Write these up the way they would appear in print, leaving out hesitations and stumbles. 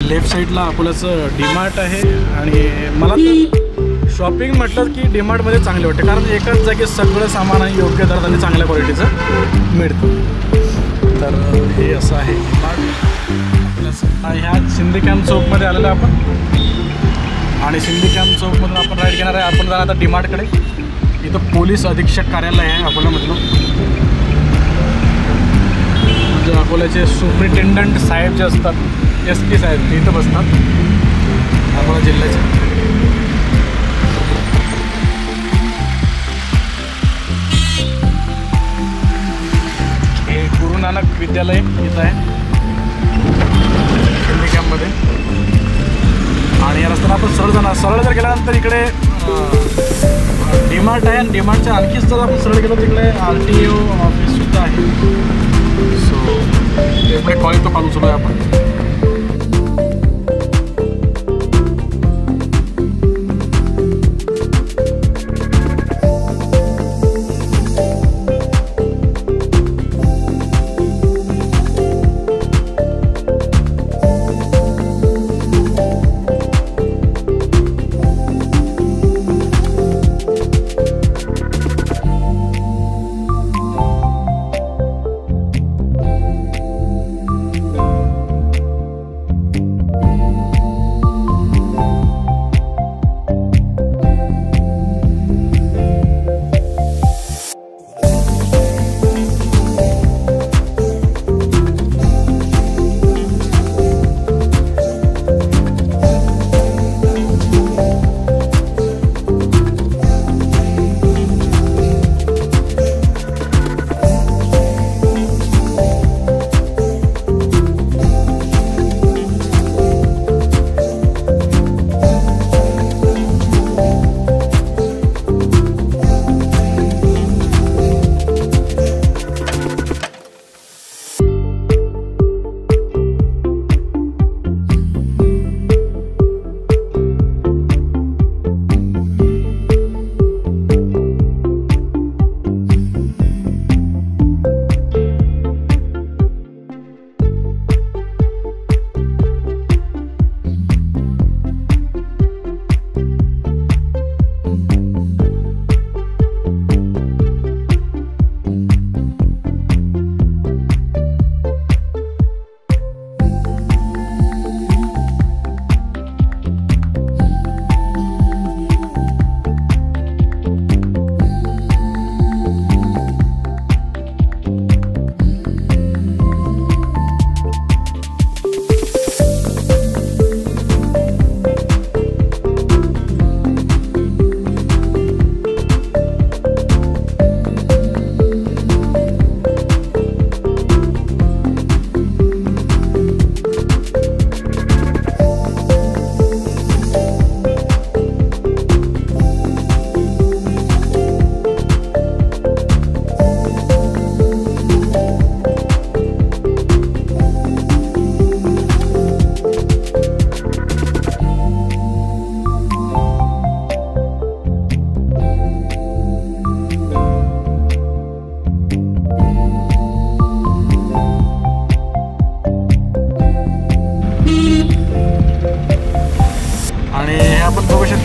Left साईडला अकोल्याचं डीमार्ट आहे आणि मला तर शॉपिंग म्हटलं की डीमार्टमध्ये चांगले वाटते, कारण एकाच जागी सगळं सामान आहे योग्य दरात आणि चांगल्या क्वालिटीचं मिळतं. तर हे असं आहे डीमार्ट. ह्या सिंधी कॅम्प चौकमध्ये आलेलं आपण आणि सिंधी कॅम्प चौकमधून आपण राईड घेणार आहे. आपण जाणार आता डीमार्टकडे. इथं पोलीस अधीक्षक कार्यालय आहे अकोल्यामधलं, म्हणजे अकोल्याचे सुप्रिटेंडंट साहेब जे असतात, SP साहेब, ते इथं बसतात अकोला जिल्ह्याचे. हे गुरु नानक विद्यालय इथं आहे सिंधी कॅम्पमध्ये. आणि या रस्त्याला आपण सरळ जाणार. सरळ जर गेल्यानंतर इकडे डीमार्ट आहे आणि डीमार्टच्या आणखीच जर आपण सरळ गेलो तिकडे RTO ऑफिससुद्धा आहे. सो इकडे कॉलेज तो चालू आहे आपण.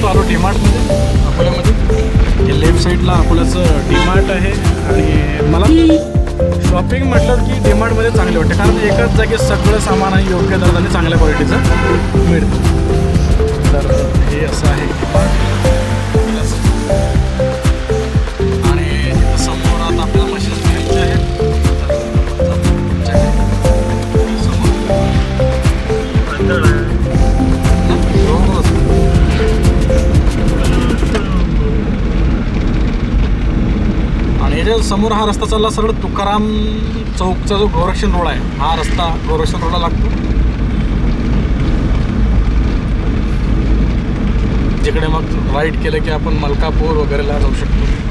आलो डीमार्टमध्ये अकोल्यामध्ये. लेफ्ट साईडला अकोल्याचं डीमार्ट आहे आणि मला शॉपिंग म्हटलं की डीमार्टमध्ये चांगले वाटते, कारण एकाच जागी सगळं सामान आहे योग्य दरात आणि चांगल्या क्वालिटीचं मिळतं. तर हे असं आहे आणि तिथं समोर आता आपल्याला मशीन घ्यायचे आहेत. समोर हा रस्ता चालला सरळ तुकाराम चौकचा जो गोरक्षण रोड आहे, हा रस्ता गोरक्षण रोडला लागतो. जिकडे मग राईट केलं की आपण मलकापूर वगैरेला जाऊ शकतो.